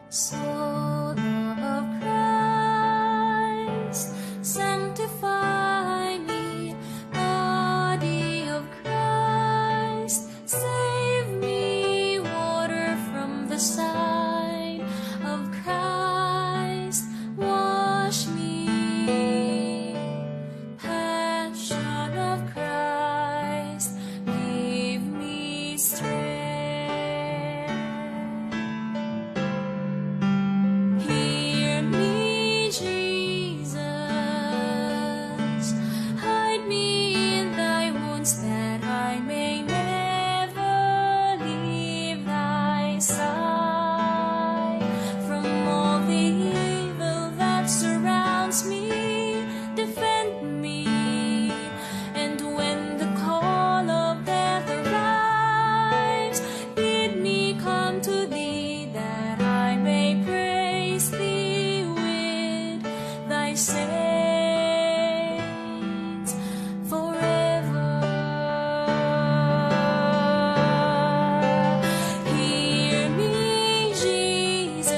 Soul of Christ, sanctify me. Body of Christ, save me. Water from the side of Christ, wash me. Passion of Christ, give me strength. Hear me, Jesus, hide me in thy wounds that I may never leave thy side. From all the evil that surrounds me, defend me. And when the call of death arrives, bid me come to thee, that I may praise thee with thy saints forever. Hear me, Jesus,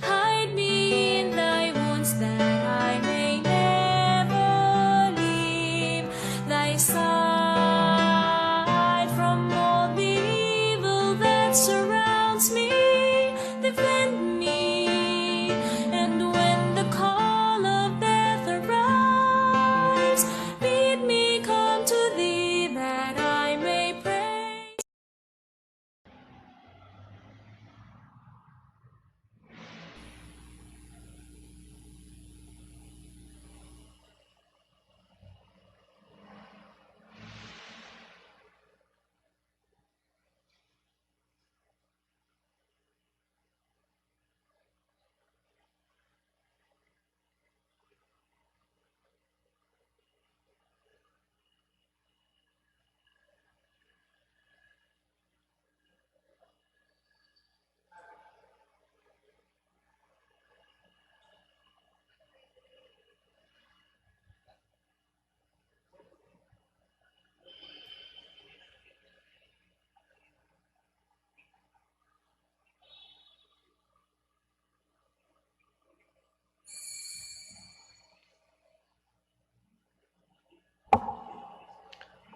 hide me in thy wounds that I may never leave thy side. From all the evil that surrounds me, defend me. And when the call of death arrives, bid me come to thee, that I may praise.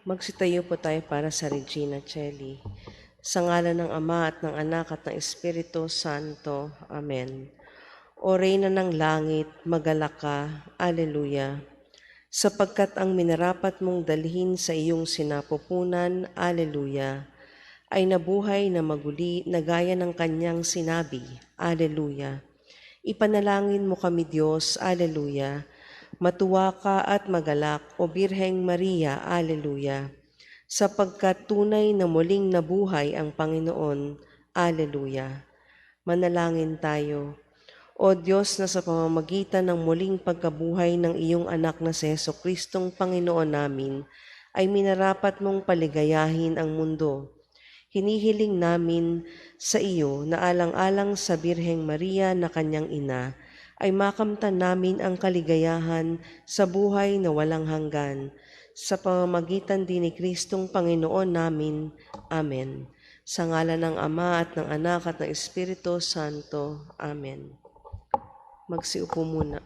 Magsitayo po tayo para sa Regina Coeli. Sa ngalan ng Ama at ng Anak at ng Espiritu Santo. Amen. O Reyna ng Langit, magalak ka. Alleluia. Sapagkat ang minarapat mong dalhin sa iyong sinapupunan, Alleluia, ay nabuhay na maguli na gaya ng kanyang sinabi, Alleluia. Ipanalangin mo kami, Diyos, Alleluia. Matuwa ka at magalak, O Birheng Maria, Alleluia. Sapagkat tunay na muling nabuhay ang Panginoon, Alleluia. Manalangin tayo. O Diyos na sa pamamagitan ng muling pagkabuhay ng iyong anak na si Jesucristong Panginoon namin, ay minarapat mong paligayahin ang mundo. Hinihiling namin sa iyo na alang-alang sa Birheng Maria na kanyang ina, ay makamtan namin ang kaligayahan sa buhay na walang hanggan. Sa pamamagitan din ni Kristong Panginoon namin. Amen. Sa ngalan ng Ama at ng Anak at ng Espiritu Santo. Amen. Magsiupo muna.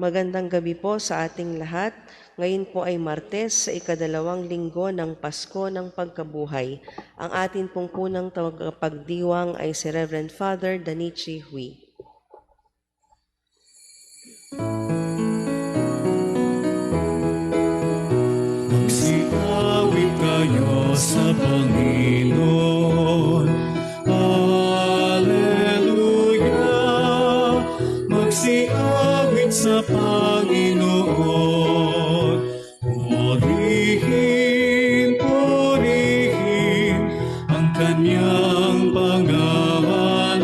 Magandang gabi po sa ating lahat. Ngayon po ay Martes sa ikadalawang linggo ng Pasko ng Pagkabuhay. Ang atin pong punang tagapagdiwang ay si Reverend Father Danichi Hui. Magsiawit kayo sa Panginoon. Alleluia. Magsiawit sa Panginoon. Purihin, purihin ang kanyang pangalan.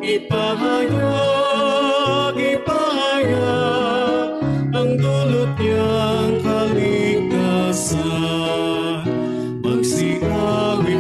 Ipahayag, ipahayag ang dulot niyang kaligtasan. Magsiawit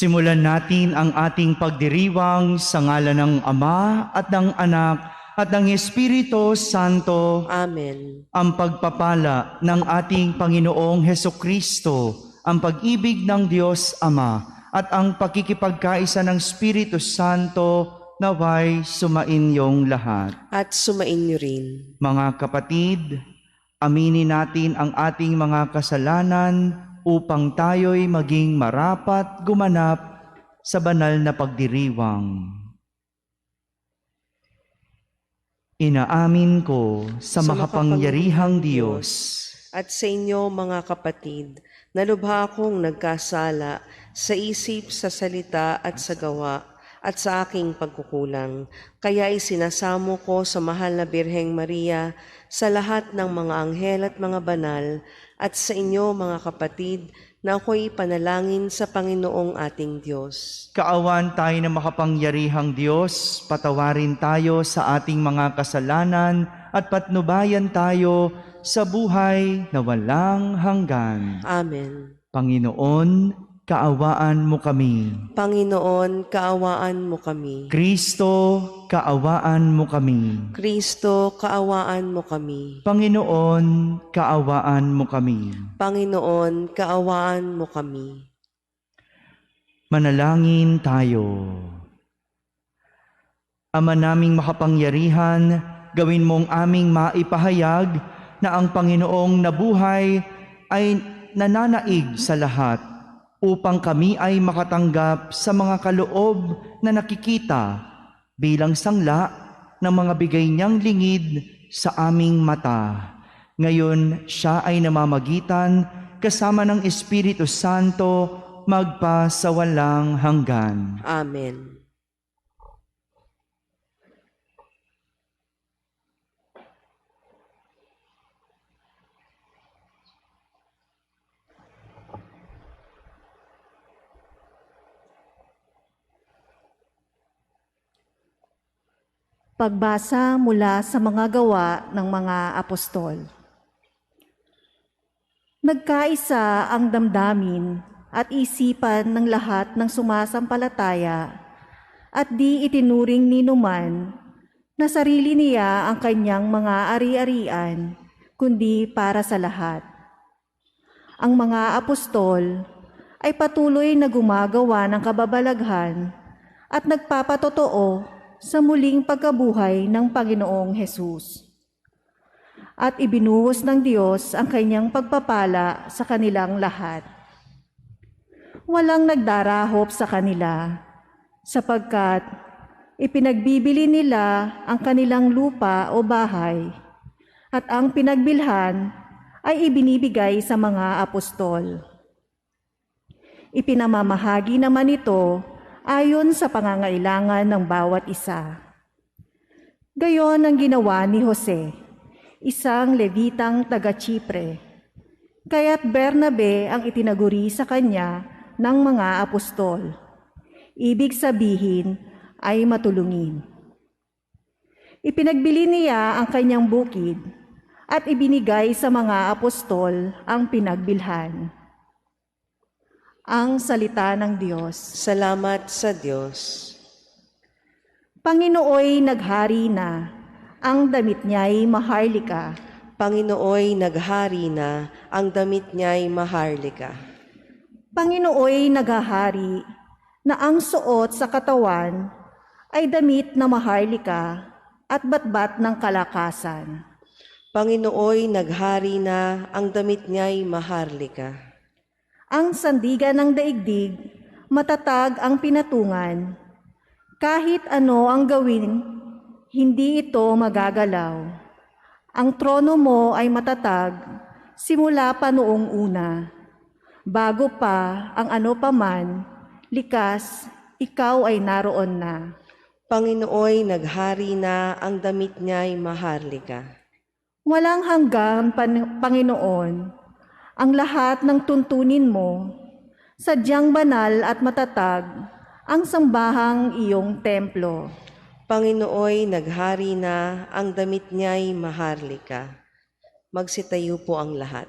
Simulan natin ang ating pagdiriwang sa ngalan ng Ama at ng Anak at ng Espiritu Santo. Amen. Ang pagpapala ng ating Panginoong Hesukristo, ang pag-ibig ng Diyos Ama at ang pakikipagkaisa ng Espiritu Santo naway sumainyong lahat. At sumain niyo rin. Mga kapatid, aminin natin ang ating mga kasalanan upang tayo'y maging marapat gumanap sa banal na pagdiriwang. Inaamin ko sa makapangyarihang Diyos at sa inyo mga kapatid, na lubha akong nagkasala sa isip, sa salita at sa gawa at sa aking pagkukulang. Kaya isinasamo ko sa mahal na Birheng Maria, sa lahat ng mga anghel at mga banal, at sa inyo mga kapatid, na ako'y panalangin sa Panginoong ating Diyos. Kaawan tayo na makapangyarihang Diyos, patawarin tayo sa ating mga kasalanan at patnubayan tayo sa buhay na walang hanggan. Amen. Panginoon, kaawaan mo kami. Panginoon, kaawaan mo kami. Kristo, kaawaan mo kami. Kristo, kaawaan mo kami. Panginoon, kaawaan mo kami. Panginoon, kaawaan mo kami. Manalangin tayo. Ama naming makapangyarihan, gawin mong aming maipahayag na ang Panginoong nabuhay ay nananaig sa lahat, upang kami ay makatanggap sa mga kaloob na nakikita bilang sangla ng mga bigay niyang lingid sa aming mata. Ngayon, siya ay namamagitan kasama ng Espiritu Santo magpa sa walang hanggan. Amen. Pagbasa mula sa mga gawa ng mga apostol. Nagkaisa ang damdamin at isipan ng lahat ng sumasampalataya at di itinuring ni numan na sarili niya ang kanyang mga ari-arian, kundi para sa lahat. Ang mga apostol ay patuloy na gumagawa ng kababalaghan at nagpapatotoo sa muling pagkabuhay ng Panginoong Hesus. At ibinuhos ng Diyos ang kanyang pagpapala sa kanilang lahat. Walang nagdarahop sa kanila, sapagkat ipinagbibili nila ang kanilang lupa o bahay, at ang pinagbilhan ay ibinibigay sa mga apostol. Ipinamamahagi naman ito ayon sa pangangailangan ng bawat isa. Gayon ang ginawa ni Jose, isang Levitang taga-Chipre, kaya't Bernabe ang itinaguri sa kanya ng mga apostol. Ibig sabihin ay matulungin. Ipinagbili niya ang kanyang bukid at ibinigay sa mga apostol ang pinagbilhan. Ang salita ng Diyos. Salamat sa Diyos. Panginooy naghari na, ang damit niya'y maharlika. Panginooy naghari na, ang damit niya'y maharlika. Panginooy naghahari na ang suot sa katawan ay damit na maharlika at batbat ng kalakasan. Panginooy naghari na, ang damit niya'y maharlika. Ang sandigan ng daigdig, matatag ang pinatungan. Kahit ano ang gawin, hindi ito magagalaw. Ang trono mo ay matatag, simula pa noong una. Bago pa ang ano paman, likas, ikaw ay naroon na. Panginooy naghari na, ang damit niya'y maharlika. Walang hanggan, Panginoon, ang lahat ng tuntunin mo, sadyang banal at matatag ang sambahang iyong templo. Panginooy naghari na, ang damit niya'y maharlika. Magsitayo po ang lahat.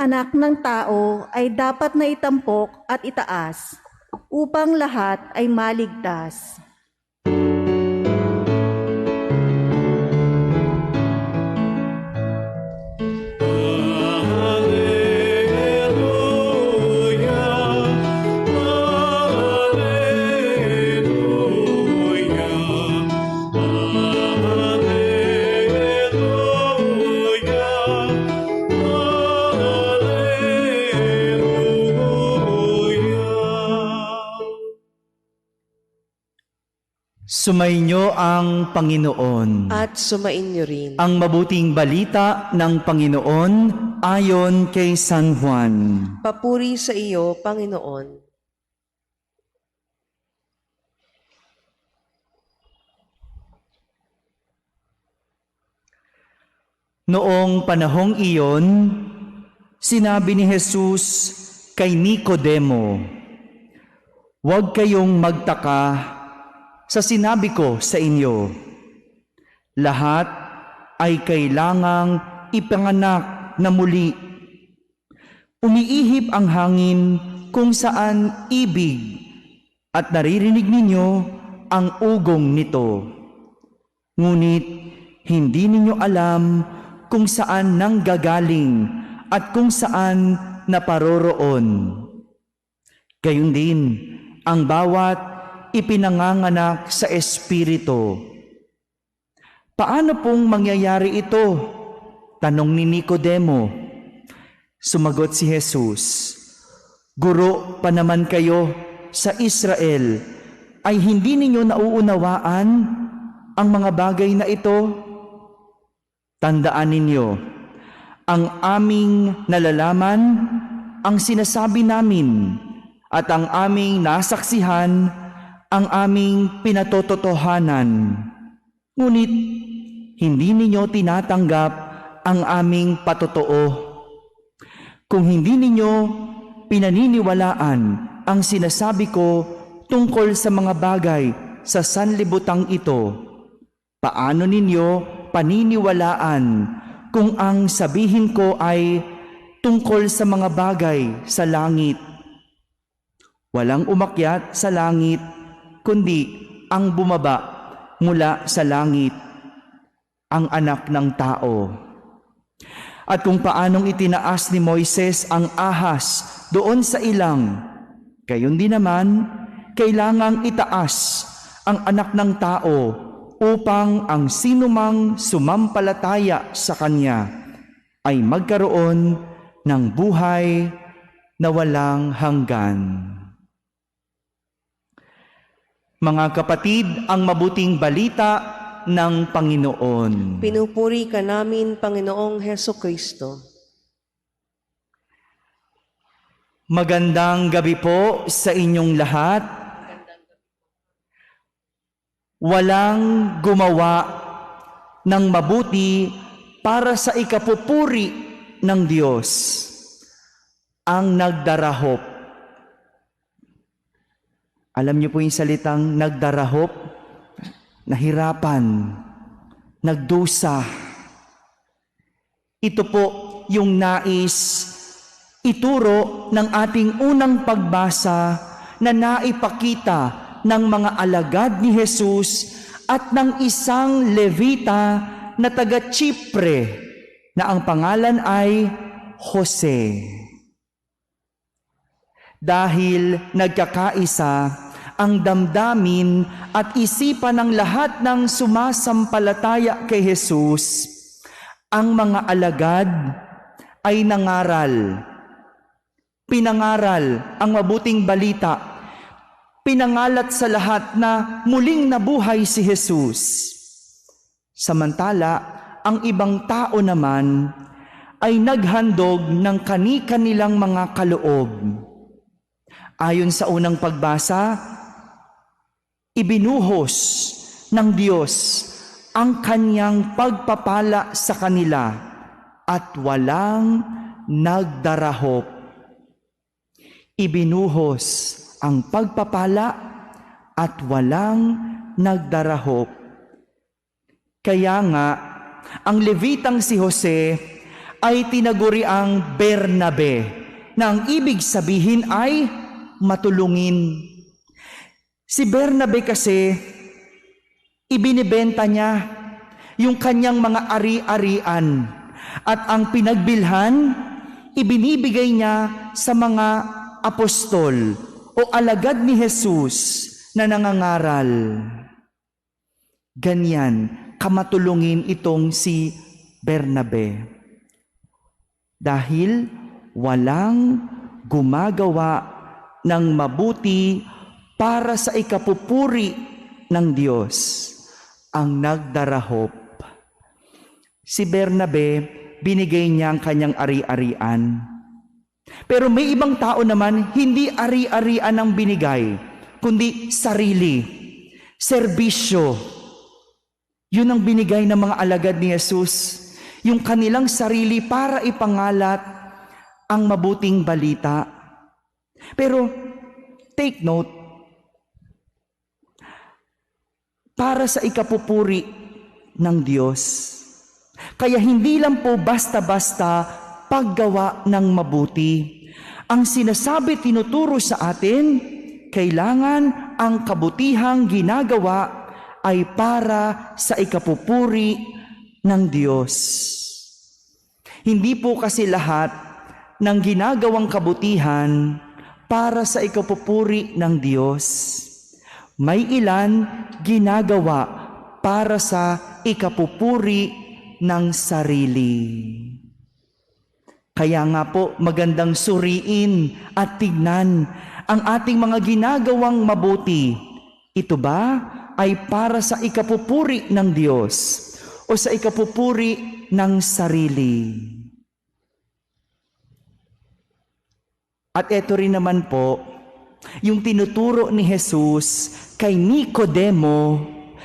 anak ng tao ay dapat na itampok at itaas, upang lahat ay maligtas. Sumainyo ang Panginoon. At sumainyo rin. Ang mabuting balita ng Panginoon ayon kay San Juan. Papuri sa iyo, Panginoon. Noong panahong iyon, sinabi ni Jesus kay Nicodemo, "Huwag kayong magtaka sa sinabi ko sa inyo. Lahat ay kailangang ipanganak na muli. Umiihip ang hangin kung saan ibig at naririnig ninyo ang ugong nito. Ngunit hindi ninyo alam kung saan nanggagaling at kung saan naparoroon. Gayon din ang bawat ipinanganganak sa Espiritu." "Paano pong mangyayari ito?" tanong ni Nicodemo. Sumagot si Jesus, "Guro pa naman kayo sa Israel, ay hindi ninyo nauunawaan ang mga bagay na ito? Tandaan ninyo, ang aming nalalaman, ang sinasabi namin, at ang aming nasaksihan, ang aming pinatototohanan. Ngunit hindi ninyo tinatanggap ang aming patotoo. Kung hindi ninyo pinaniniwalaan ang sinasabi ko tungkol sa mga bagay sa sanlibutang ito, paano ninyo paniniwalaan kung ang sabihin ko ay tungkol sa mga bagay sa langit? Walang umakyat sa langit, kundi ang bumaba mula sa langit, ang anak ng tao. At kung paanong itinaas ni Moises ang ahas doon sa ilang, gayon din naman, kailangang itaas ang anak ng tao upang ang sinumang sumampalataya sa kanya ay magkaroon ng buhay na walang hanggan." Mga kapatid, ang mabuting balita ng Panginoon. Pinupuri ka namin, Panginoong Hesukristo. Magandang gabi po sa inyong lahat. Walang gumawa ng mabuti para sa ikapupuri ng Diyos ang nagdarahop. Alam niyo po yung salitang nagdarahop? Nahirapan, nagdusa. Ito po yung nais ituro ng ating unang pagbasa na naipakita ng mga alagad ni Jesus at ng isang Levita na taga Chipre na ang pangalan ay Jose. Dahil nagkakaisa ang damdamin at isipan ng lahat ng sumasampalataya kay Jesus, ang mga alagad ay nangaral. Pinangaral ang mabuting balita. Pinangalat sa lahat na muling nabuhay si Jesus. Samantala, ang ibang tao naman ay naghandog ng kani-kanilang mga kaloob. Ayon sa unang pagbasa, ibinuhos ng Diyos ang kanyang pagpapala sa kanila at walang nagdarahop. Ibinuhos ang pagpapala at walang nagdarahop. Kaya nga, ang Levitang si Jose ay tinaguriang Bernabe, na ang ibig sabihin ay matulungin. Si Bernabe kasi, ibinibenta niya yung kanyang mga ari-arian at ang pinagbilhan, ibinibigay niya sa mga apostol o alagad ni Jesus na nangangaral. Ganyan, kamatulungin itong si Bernabe. Dahil walang gumagawa ng mabuti para sa ikapupuri ng Diyos, ang nagdarahop. Si Bernabe, binigay niya ang kanyang ari-arian. Pero may ibang tao naman, hindi ari-arian ang binigay, kundi sarili, serbisyo. Yun ang binigay ng mga alagad ni Jesus, yung kanilang sarili para ipangalat ang mabuting balita. Pero, take note, para sa ikapupuri ng Diyos. Kaya hindi lang po basta-basta paggawa ng mabuti. Ang sinasabi, tinuturo sa atin, kailangan ang kabutihang ginagawa ay para sa ikapupuri ng Diyos. Hindi po kasi lahat ng ginagawang kabutihan para sa ikapupuri ng Diyos. May ilan ginagawa para sa ikapupuri ng sarili. Kaya nga po magandang suriin at tignan ang ating mga ginagawang mabuti. Ito ba ay para sa ikapupuri ng Diyos o sa ikapupuri ng sarili? At ito rin naman po, yung tinuturo ni Jesus kay Nicodemo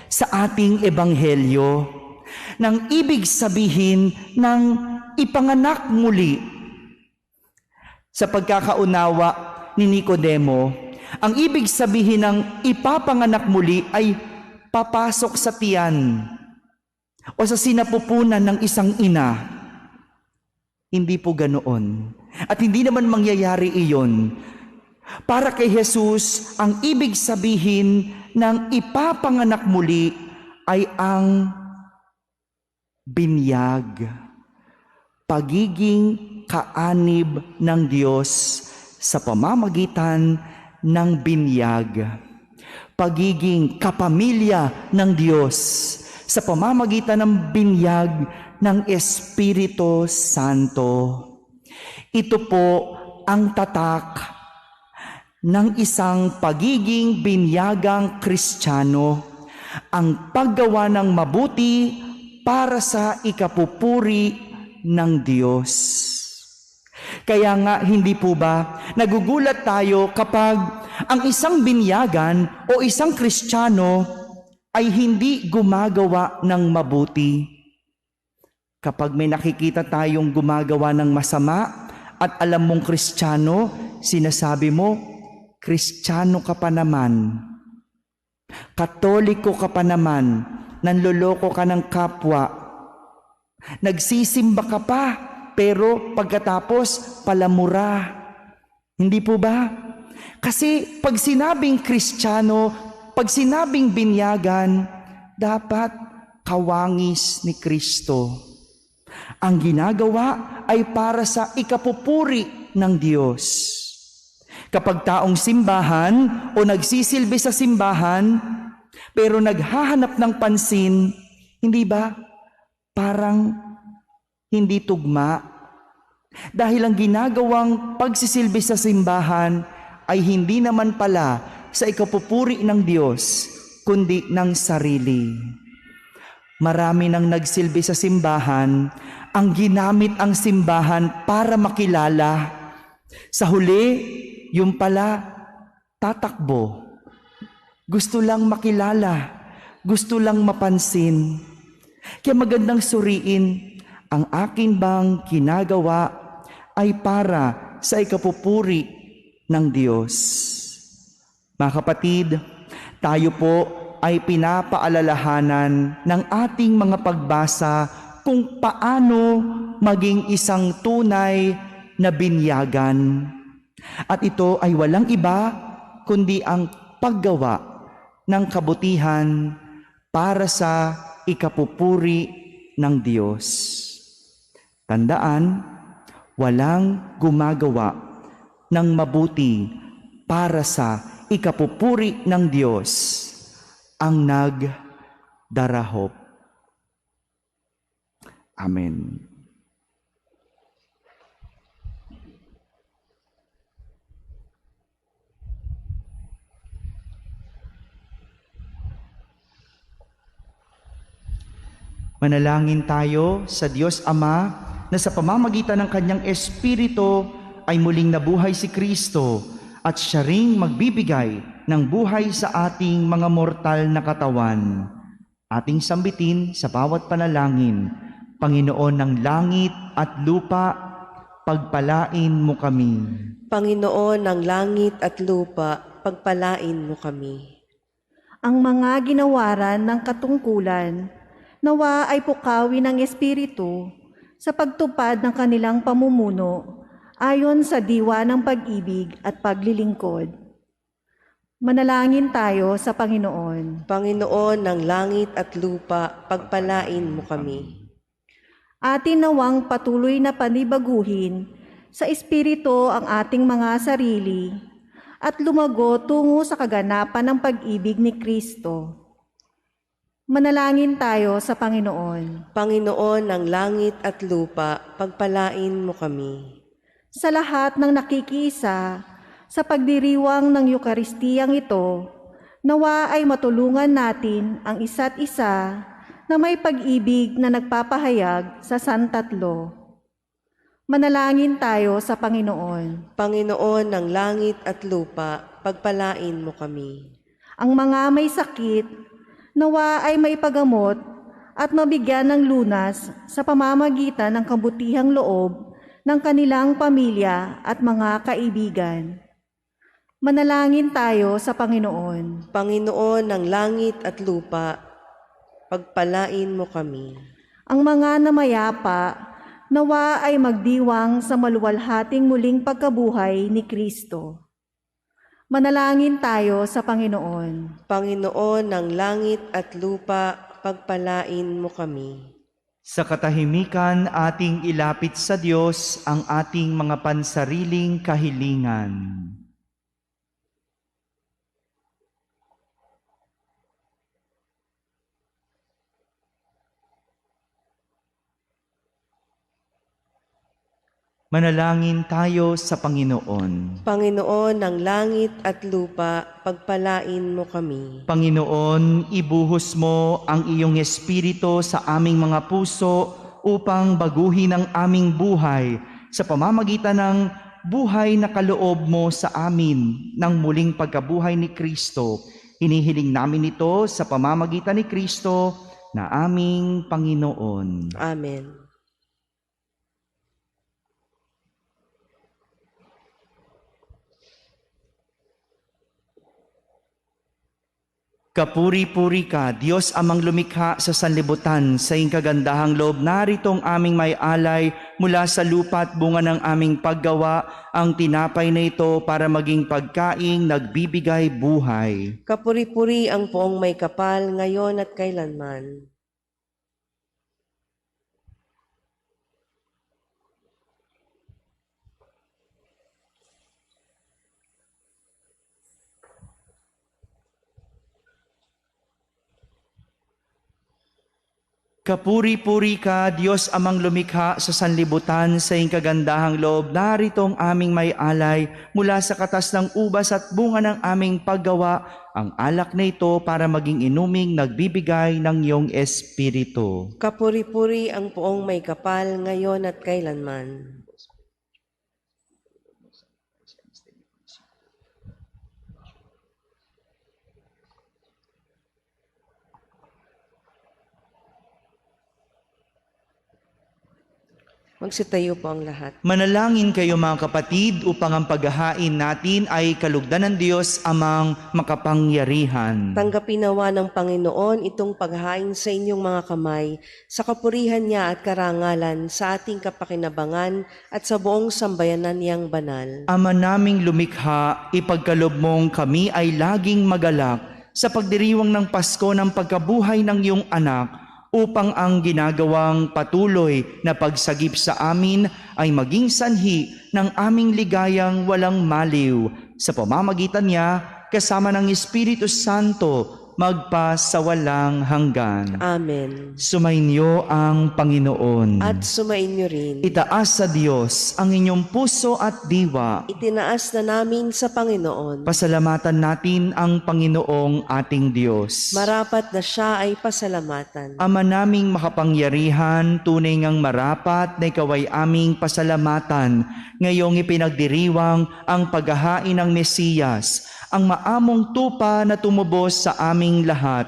sa ating ebanghelyo, nang ibig sabihin ng ipanganak muli. Sa pagkakaunawa ni Nicodemo, ang ibig sabihin ng ipapanganak muli ay papasok sa tiyan o sa sinapupunan ng isang ina. Hindi po ganoon. At hindi naman mangyayari iyon. Para kay Jesus, ang ibig sabihin ng ipapanganak muli ay ang binyag, pagiging kaanib ng Diyos sa pamamagitan ng binyag, pagiging kapamilya ng Diyos sa pamamagitan ng binyag ng Espiritu Santo. Ito po ang tatak ng isang pagiging binyagang Kristiyano, ang paggawa ng mabuti para sa ikapupuri ng Diyos. Kaya nga, hindi po ba nagugulat tayo kapag ang isang binyagan o isang Kristiyano ay hindi gumagawa ng mabuti? Kapag may nakikita tayong gumagawa ng masama at alam mong Kristiyano, sinasabi mo, Kristiyano ka pa naman, Katoliko ka pa naman, nanloloko ka ng kapwa, nagsisimba ka pa, pero pagkatapos palamura. Hindi po ba? Kasi pag sinabing Kristiyano, pag sinabing binyagan, dapat kawangis ni Kristo. Ang ginagawa ay para sa ikapupuri ng Diyos. Kapag taong simbahan o nagsisilbi sa simbahan, pero naghahanap ng pansin, hindi ba? Parang hindi tugma. Dahil ang ginagawang pagsisilbi sa simbahan ay hindi naman pala sa ikapupuri ng Diyos, kundi ng sarili. Marami nang nagsilbi sa simbahan, ang ginamit ang simbahan para makilala. Sa huli, yung pala tatakbo. Gusto lang makilala, gusto lang mapansin. Kaya magandang suriin, ang akin bang ginagawa ay para sa ikapupuri ng Diyos. Mga kapatid, tayo po ay pinapaalalahanan ng ating mga pagbasa kung paano maging isang tunay na binyagan. At ito ay walang iba kundi ang paggawa ng kabutihan para sa ikapupuri ng Diyos. Tandaan, walang gumagawa ng mabuti para sa ikapupuri ng Diyos ang nagdarahop. Amen. Manalangin tayo sa Diyos Ama na sa pamamagitan ng Kanyang Espiritu ay muling nabuhay si Kristo at siya ring magbibigay ng buhay sa ating mga mortal na katawan. Ating sambitin sa bawat panalangin, Panginoon ng langit at lupa, pagpalain mo kami. Panginoon ng langit at lupa, pagpalain mo kami. Ang mga ginawaran ng katungkulan, nawa ay pukawin ng Espiritu sa pagtupad ng kanilang pamumuno ayon sa diwa ng pag-ibig at paglilingkod. Manalangin tayo sa Panginoon. Panginoon ng langit at lupa, pagpalain mo kami. Atin nawang patuloy na panibaguhin sa Espiritu ang ating mga sarili at lumago tungo sa kaganapan ng pag-ibig ni Kristo. Manalangin tayo sa Panginoon. Panginoon ng langit at lupa, pagpalain mo kami. Sa lahat ng nakikiisa sa pagdiriwang ng Eukaristiyang ito, nawa ay matulungan natin ang isa't isa na may pag-ibig na nagpapahayag sa Santatlo. Manalangin tayo sa Panginoon. Panginoon ng langit at lupa, pagpalain mo kami. Ang mga may sakit, nawa ay maipagamot at mabigyan ng lunas sa pamamagitan ng kabutihang loob ng kanilang pamilya at mga kaibigan. Manalangin tayo sa Panginoon. Panginoon ng langit at lupa, pagpalain mo kami. Ang mga namayapa, nawa ay magdiwang sa maluwalhating muling pagkabuhay ni Kristo. Manalangin tayo sa Panginoon. Panginoon ng langit at lupa, pagpalain mo kami. Sa katahimikan ating ilapit sa Diyos ang ating mga pansariling kahilingan. Manalangin tayo sa Panginoon. Panginoon ng langit at lupa, pagpalain mo kami. Panginoon, ibuhos mo ang iyong Espiritu sa aming mga puso upang baguhin ang aming buhay sa pamamagitan ng buhay na kaloob mo sa amin ng muling pagkabuhay ni Kristo. Hinihiling namin ito sa pamamagitan ni Kristo na aming Panginoon. Amen. Kapuri-puri ka, Diyos amang lumikha sa sanlibutan, sa iyong kagandahang loob, naritong aming may alay mula sa lupa at bunga ng aming paggawa, ang tinapay na ito para maging pagkaing nagbibigay buhay. Kapuri-puri ang poong may kapal, ngayon at kailanman. Kapuri-puri ka, Diyos amang lumikha sa sanlibutan, sa iyong kagandahang loob, naritong aming may alay mula sa katas ng ubas at bunga ng aming paggawa, ang alak na ito para maging inuming nagbibigay ng iyong Espiritu. Kapuri-puri ang poong may kapal, ngayon at kailanman. Magsitayo po ang lahat. Manalangin kayo mga kapatid upang ang paghahain natin ay kalugdan ng Diyos amang makapangyarihan. Tanggapin nawa ng Panginoon itong paghahain sa inyong mga kamay, sa kapurihan niya at karangalan, sa ating kapakinabangan at sa buong sambayanan niyang banal. Ama naming lumikha, ipagkalob mong kami ay laging magalak sa pagdiriwang ng Pasko ng pagkabuhay ng iyong anak, upang ang ginagawang patuloy na pagsagip sa amin ay maging sanhi ng aming ligayang walang maliw. Sa pamamagitan niya, kasama ng Espiritu Santo, magpa sa walang hanggan. Amen. Sumainyo ang Panginoon. At sumainyo rin. Itaas sa Diyos ang inyong puso at diwa. Itinaas na namin sa Panginoon. Pasalamatan natin ang Panginoong ating Diyos. Marapat na siya ay pasalamatan. Ama naming makapangyarihan, tunay ngang marapat na ikaw ay aming pasalamatan. Ngayong ipinagdiriwang ang paghahain ng Mesiyas, ang maamong tupa na tumubos sa aming lahat,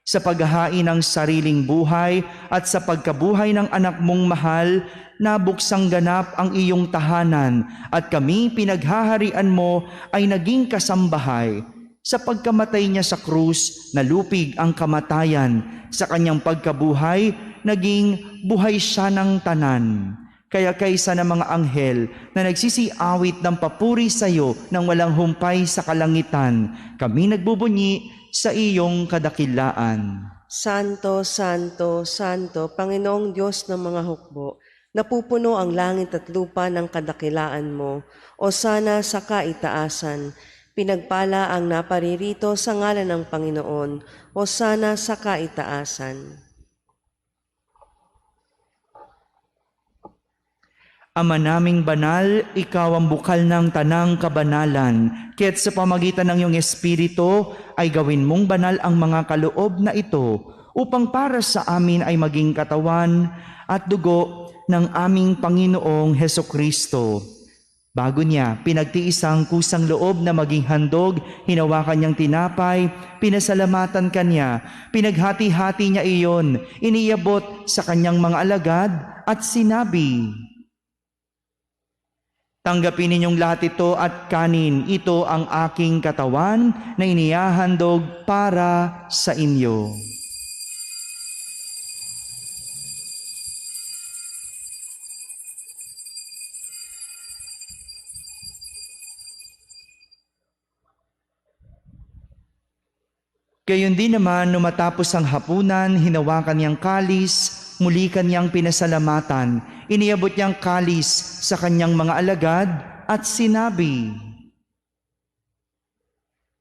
sa paghahain ng sariling buhay at sa pagkabuhay ng anak mong mahal, nabuksang ganap ang iyong tahanan at kami pinaghaharian mo ay naging kasambahay. Sa pagkamatay niya sa krus, nalupig ang kamatayan. Sa kanyang pagkabuhay, naging buhay siya ng tanan. Kaya kaysa ng mga anghel na nagsisiawit ng papuri sa iyo nang walang humpay sa kalangitan, kami nagbubunyi sa iyong kadakilaan. Santo, Santo, Santo, Panginoong Diyos ng mga hukbo, napupuno ang langit at lupa ng kadakilaan mo. O sana sa kaitaasan, pinagpala ang naparirito sa ngalan ng Panginoon. O sana sa kaitaasan. Ama naming banal, ikaw ang bukal ng tanang kabanalan. Kaya't sa pamagitan ng iyong Espiritu ay gawin mong banal ang mga kaloob na ito upang para sa amin ay maging katawan at dugo ng aming Panginoong Hesukristo. Bago niya, pinagtiis ang kusang loob na maging handog, hinawakan niyang tinapay, pinasalamatan kanya, pinaghati-hati niya iyon, iniabot sa kanyang mga alagad at sinabi, "Tanggapin ninyong lahat ito at kanin. Ito ang aking katawan na inihahandog para sa inyo." Gayon din naman, nung matapos ang hapunan, hinawakan niyang kalis, muli kanyang pinasalamatan, iniabot niyang kalis sa kanyang mga alagad at sinabi,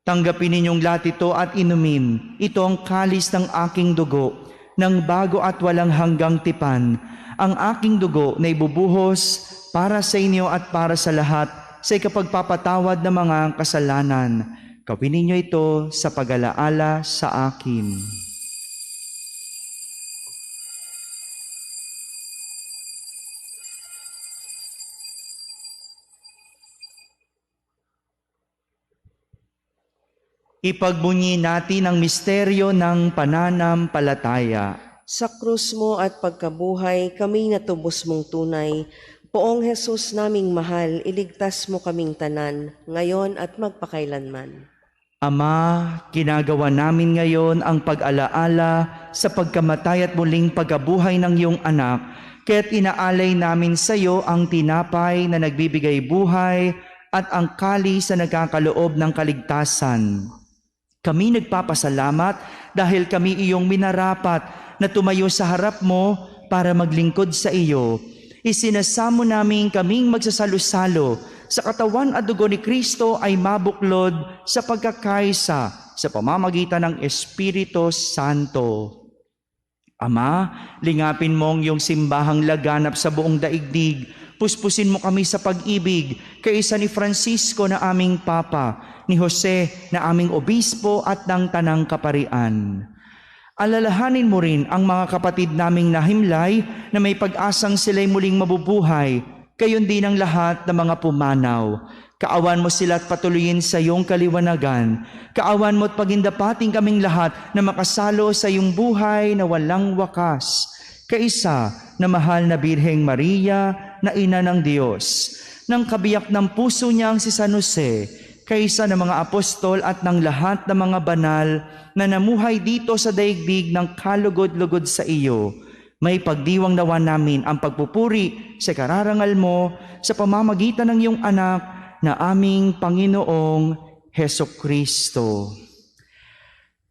"Tanggapin ninyong lahat ito at inumin. Ito ang kalis ng aking dugo, ng bago at walang hanggang tipan. Ang aking dugo na ibubuhos para sa inyo at para sa lahat sa ikapagpapatawad ng mga kasalanan. Gawin ninyo ito sa pag-alaala sa akin." Ipagbunyi natin ang misteryo ng pananampalataya. Sa krus mo at pagkabuhay, kami natubos mong tunay. Poong Jesus naming mahal, iligtas mo kaming tanan, ngayon at magpakailanman. Ama, ginagawa namin ngayon ang pag-alaala sa pagkamatay at muling pagkabuhay ng iyong anak, kaya't inaalay namin sa iyo ang tinapay na nagbibigay buhay at ang kalis na nagkakaloob ng kaligtasan. Kami nagpapasalamat dahil kami iyong minarapat na tumayo sa harap mo para maglingkod sa iyo. Isinasamo namin kaming magsasalo-salo sa katawan at dugo ni Kristo ay mabuklod sa pagkakaisa sa pamamagitan ng Espiritu Santo. Ama, lingapin mo ang iyong simbahang laganap sa buong daigdig. Puspusin mo kami sa pag-ibig, kaisa ni Francisco na aming Papa, ni Jose na aming Obispo at ng Tanang Kaparian. Alalahanin mo rin ang mga kapatid naming nahimlay na may pag-asang sila'y muling mabubuhay, gayon din ang lahat ng mga pumanaw. Kaawan mo sila at patuloyin sa iyong kaliwanagan. Kaawan mo at pagindapating kaming lahat na makasalo sa iyong buhay na walang wakas. kaisa na mahal na Birheng Maria na ina ng Diyos, ng kabiyak ng puso niyang si San Jose, kaisa ng mga apostol at ng lahat ng mga banal na namuhay dito sa daigdig ng kalugod-lugod sa iyo, may pagdiwang nawa namin ang pagpupuri sa kararangal mo sa pamamagitan ng iyong anak na aming Panginoong Hesukristo.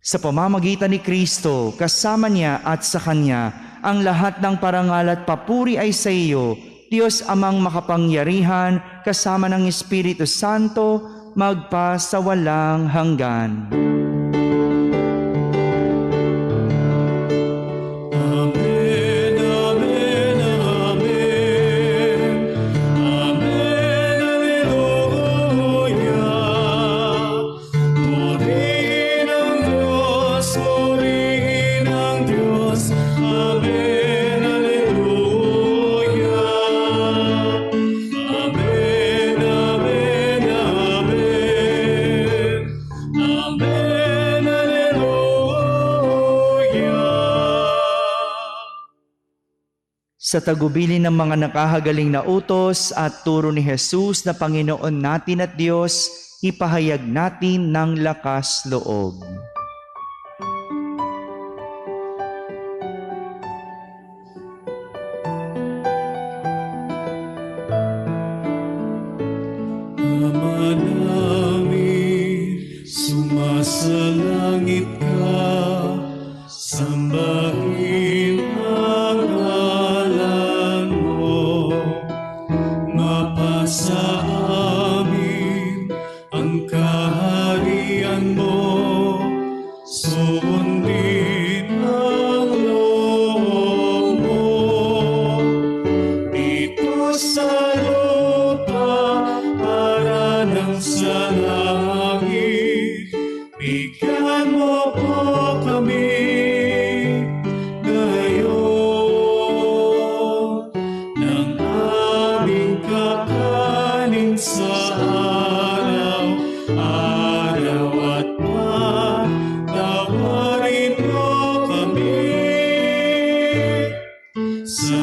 Sa pamamagitan ni Kristo, kasama niya at sa Kanya, ang lahat ng parangal at papuri ay sa iyo, Diyos Amang makapangyarihan, kasama ng Espiritu Santo, magpa sa walang hanggan. Amen, amen, amen. Amen, alleluia. Purihin ang Diyos, purihin ang Diyos. Amen, alleluia. Amen, amen, amen. Amen, alleluia. Sa tagubilin ng mga nakahagaling na utos at turo ni Jesus na Panginoon natin at Diyos, ipahayag natin ng lakas loob. Ama namin, sumasalangit ka, sambahin ang ngalan mo. Mapasa amin ang kaharian mo, sundin ang loob mo. Dito sa lupa, para ng sa langit, bigyan mo po kami ngayon ng aming kakanin sa araw-araw at patawarin mo kami sa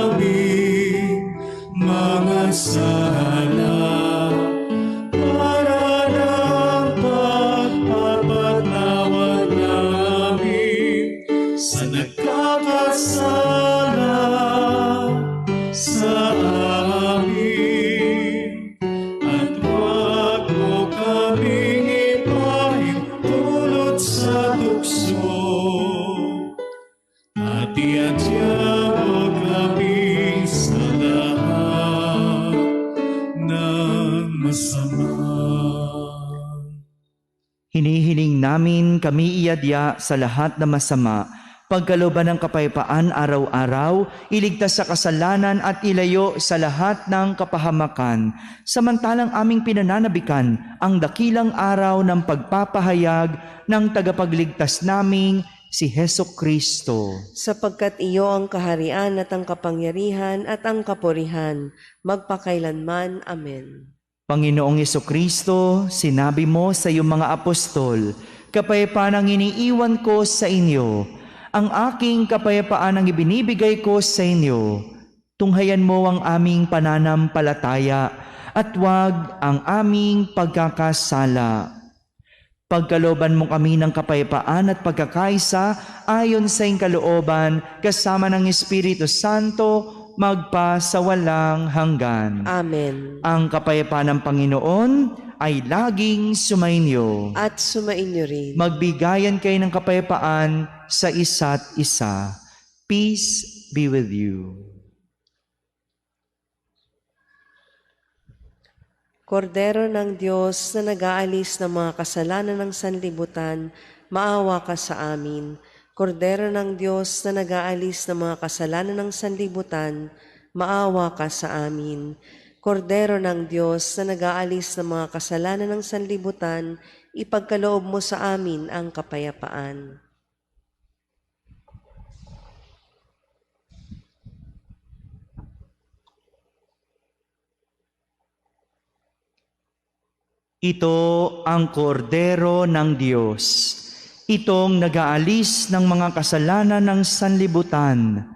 aming mga sala, para ng pagpapatawad namin sa nagkakasala sa amin. At huwag mo kaming ipahintulot sa tukso, at iadya mo kami sa lahat ng masama. Hinihiling namin kami iadya sa lahat na masama, pagkalooban ng kapayapaan araw-araw, iligtas sa kasalanan at ilayo sa lahat ng kapahamakan, samantalang aming pinananabikan ang dakilang araw ng pagpapahayag ng tagapagligtas naming si Hesukristo. Sapagkat iyo ang kaharian at ang kapangyarihan at ang kapurihan, magpakailanman. Amen. Panginoong Hesukristo, sinabi mo sa iyong mga apostol, kapayapaan ang iniiwan ko sa inyo, ang aking kapayapaan ang ibinibigay ko sa inyo. Tunghayan mo ang aming pananampalataya at huwag ang aming pagkakasala. Pagkalooban mo kami ng kapayapaan at pagkakaisa ayon sa iyong kalooban, kasama ng Espiritu Santo, magpa sa walang hanggan. Amen. Ang kapayapaan ng Panginoon ay laging sumainyo. At sumainyo rin. Magbigayan kayo ng kapayapaan sa isa't isa. Peace be with you. Kordero ng Diyos na nag-aalis ng mga kasalanan ng sanlibutan, maawa ka sa amin. Kordero ng Diyos na nag-aalis ng mga kasalanan ng sanlibutan, maawa ka sa amin. Kordero ng Diyos na nag-aalis ng mga kasalanan ng sanlibutan, ipagkaloob mo sa amin ang kapayapaan. Ito ang kordero ng Diyos. itong nag-aalis ng mga kasalanan ng sanlibutan.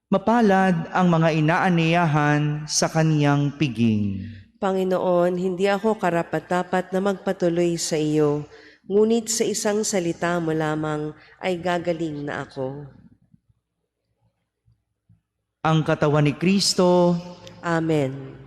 Mapalad ang mga inaaniyahan sa kaniyang piging. Panginoon, hindi ako karapat-dapat na magpatuloy sa iyo, ngunit sa isang salita mo lamang ay gagaling na ako. Ang katawan ni Kristo. Amen.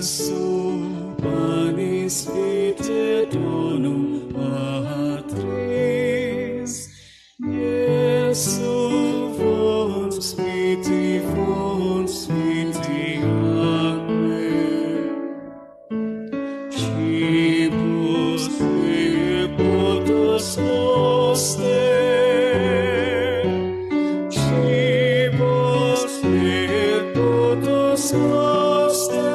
Jesu panis vitae donum Patris, Jesu fons vitae aquae, cibus et potus noster, cibus et potus noster,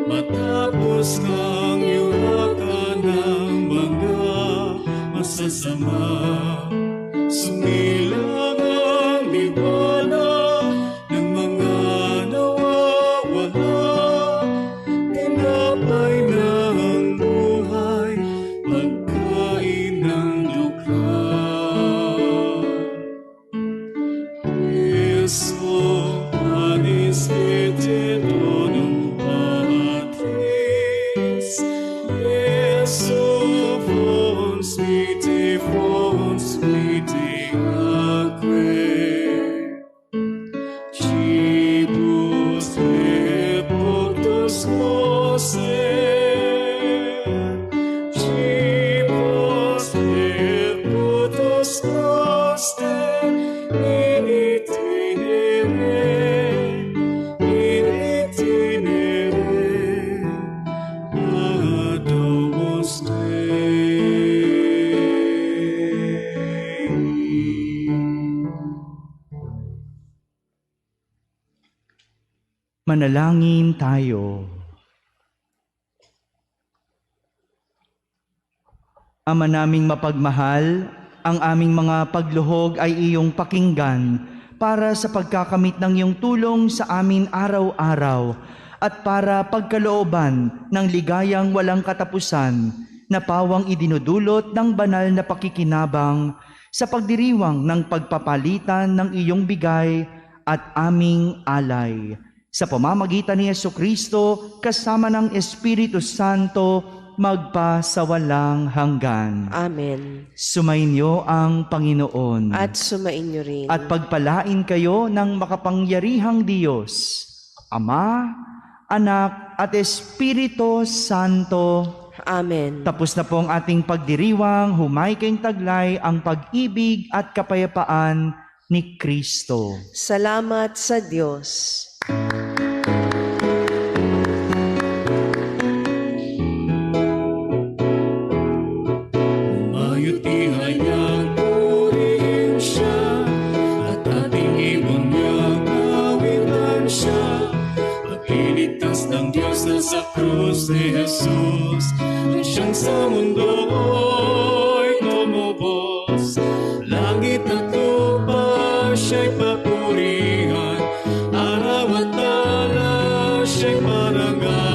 matapos kang iwakan ng mga masasama, sumilang ang liwanag ng mga nawawala, tinapay na ang buhay, pagkain ng dukha. Jesu panis vitae donum Patris, Jesu fons vitae aquae, cibus et potus noster, cibus et potus noster, in itinere adomus Dei. Manalangin tayo. Ama naming mapagmahal, ang aming mga pagluhog ay iyong pakinggan para sa pagkakamit ng iyong tulong sa amin araw-araw at para pagkalooban ng ligayang walang katapusan na pawang idinudulot ng banal na pakikinabang sa pagdiriwang ng pagpapalitan ng iyong bigay at aming alay. Sa pamamagitan ni Jesucristo kasama ng Espiritu Santo, magpa sa walang hanggan. Amen. Sumainyo ang Panginoon. At sumainyo rin. At pagpalain kayo ng makapangyarihang Diyos, Ama, Anak, at Espiritu Santo. Amen. Tapos na po ang ating pagdiriwang, humay kayong taglay ang pag-ibig at kapayapaan ni Kristo. Salamat sa Diyos. Sa krus ni Jesus, ang siyang sa mundo'y tumubos. Langit at lupa siya'y papurihan, araw at araw siya'y parangal.